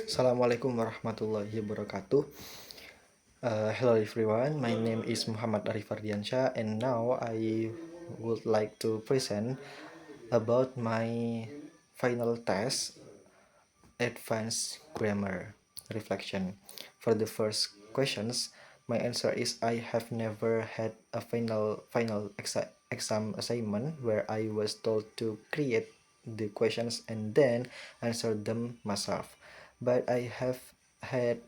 Assalamualaikum warahmatullahi wabarakatuh. Hello everyone, my name is Muhammad Arif Ardiansyah, and now I would like to present about my final test, Advanced Grammar Reflection. For the first questions, my answer is I have never had a exam assignment where I was told to create the questions and then answer them myself. But I have had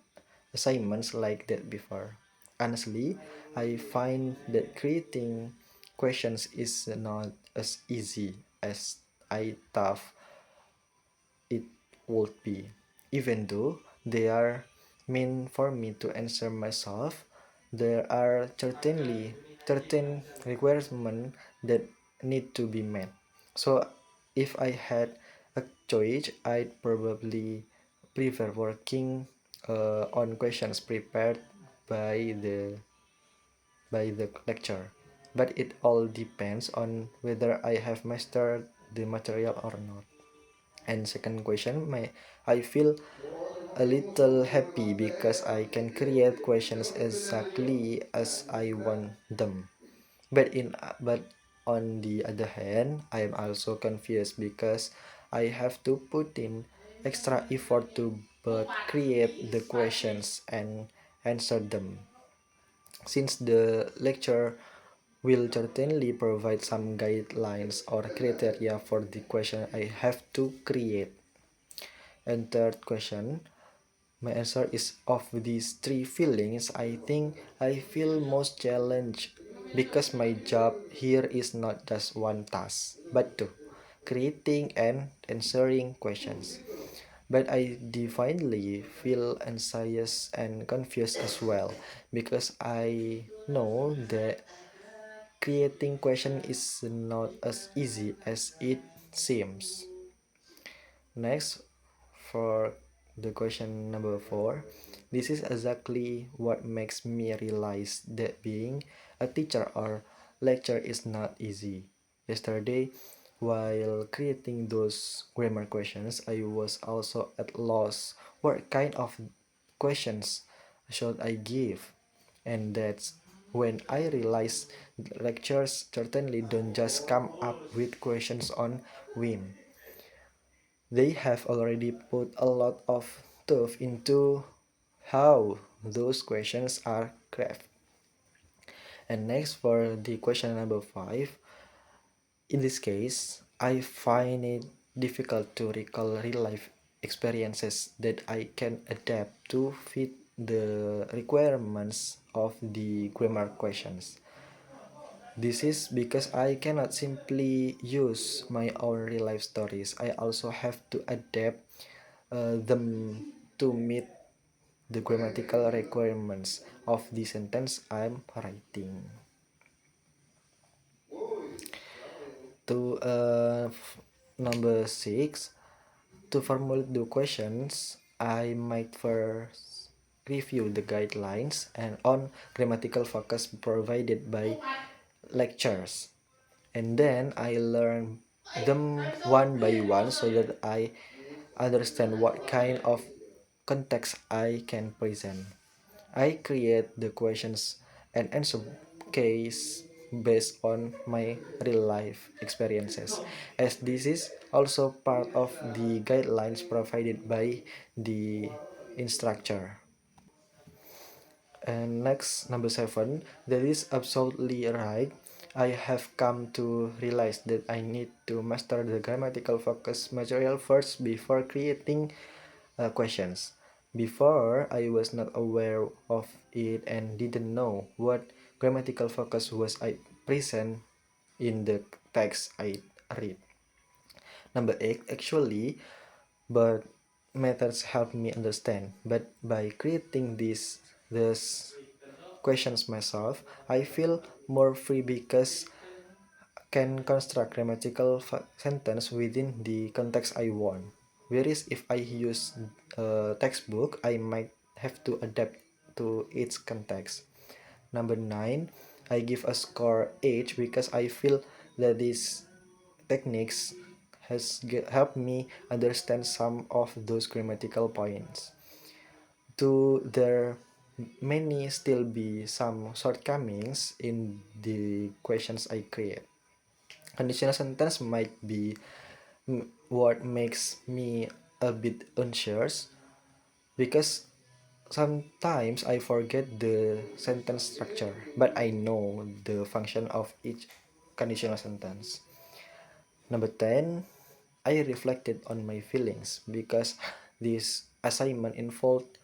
assignments like that before. Honestly, I find that creating questions is not as easy as I thought it would be. Even though they are meant for me to answer myself, there are certainly certain requirements that need to be met. So if I had a choice, I'd probably prefer working on questions prepared by the lecture. But it all depends on whether I have mastered the material or not. And second question, I feel a little happy because I can create questions exactly as I want them. But on the other hand, I am also confused because I have to put in extra effort to both create the questions and answer them. Since the lecture will certainly provide some guidelines or criteria for the question I have to create. And third question, my answer is of these three feelings, I think I feel most challenged because my job here is not just one task, but two, creating and answering questions. But I definitely feel anxious and confused as well because I know that creating question is not as easy as it seems. Next, for the question number 4, this is exactly what makes me realize that being a teacher or lecturer is not easy. Yesterday, while creating those grammar questions, I was also at loss what kind of questions should I give. And that's when I realized lectures certainly don't just come up with questions on whim. They have already put a lot of thought into how those questions are crafted. And next, for the question number 5, in this case, I find it difficult to recall real life experiences that I can adapt to fit the requirements of the grammar questions. This is because I cannot simply use my own real life stories. I also have to adapt them to meet the grammatical requirements of the sentence I'm writing. To number 6, to formulate the questions, I might first review the guidelines and on grammatical focus provided by lectures, and then I learn them one by one so that I understand what kind of context I can present. I create the questions and answer case based on my real life experiences, as this is also part of the guidelines provided by the instructor. And next, number 7, that is absolutely right. I have come to realize that I need to master the grammatical focus material first before creating questions. Before, I was not aware of it and didn't know what grammatical focus was I present in the text I read. Number 8, actually, but methods help me understand. But by creating these questions myself, I feel more free because can construct grammatical sentence within the context I want. Whereas if I use a textbook, I might have to adapt to its context. Number 9, I give a score 8 because I feel that these techniques helped me understand some of those grammatical points. To there many still be some shortcomings in the questions I create. Conditional sentence might be what makes me a bit unsure because sometimes I forget the sentence structure, but I know the function of each conditional sentence. Number 10, I reflected on my feelings because this assignment involved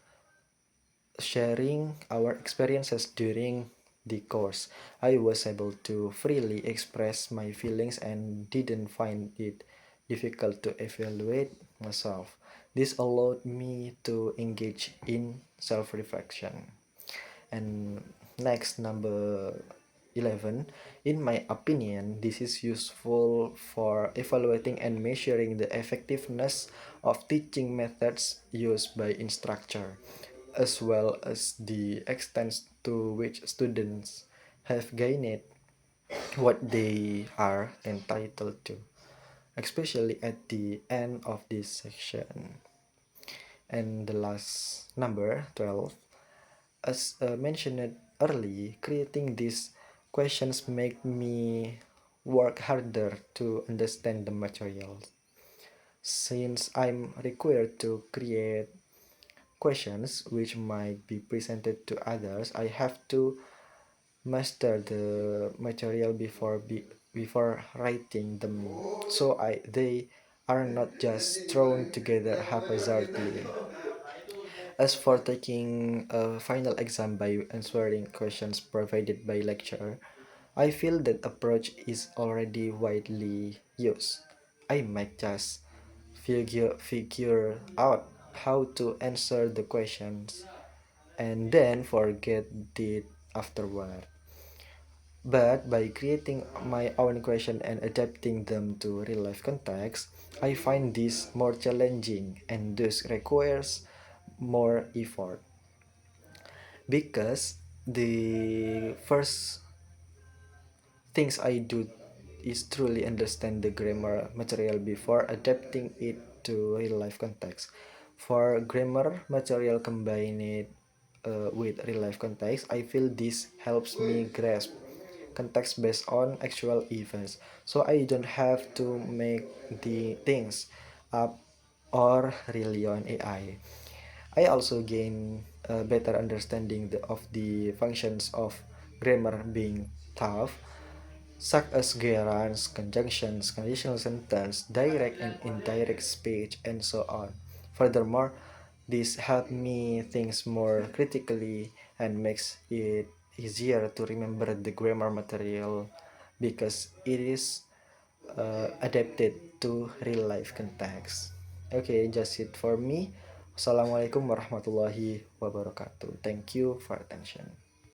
sharing our experiences during the course. I was able to freely express my feelings and didn't find it difficult to evaluate myself. This allowed me to engage in self reflection. And next, number 11, in my opinion, this is useful for evaluating and measuring the effectiveness of teaching methods used by instructor, as well as the extent to which students have gained what they are entitled to, especially at the end of this section. And the last number 12, as mentioned early, creating these questions make me work harder to understand the material. Since I'm required to create questions which might be presented to others, I have to master the material before writing them, so they are not just thrown together haphazardly. As for taking a final exam by answering questions provided by lecturer, I feel that approach is already widely used. I might just figure out how to answer the questions and then forget it afterward. But by creating my own question and adapting them to real life context, I find this more challenging and thus requires more effort because the first things I do is truly understand the grammar material before adapting it to real life context. For grammar material combined with real life context, I feel this helps me grasp context based on actual events. So I don't have to make the things up or rely on AI. I also gain a better understanding of the functions of grammar being tough, such as gerunds, conjunctions, conditional sentence, direct and indirect speech, and so on. Furthermore, this helps me think more critically and makes it easier to remember the grammar material because it is adapted to real life context. Okay, just it for me. Assalamualaikum warahmatullahi wabarakatuh. Thank you for attention.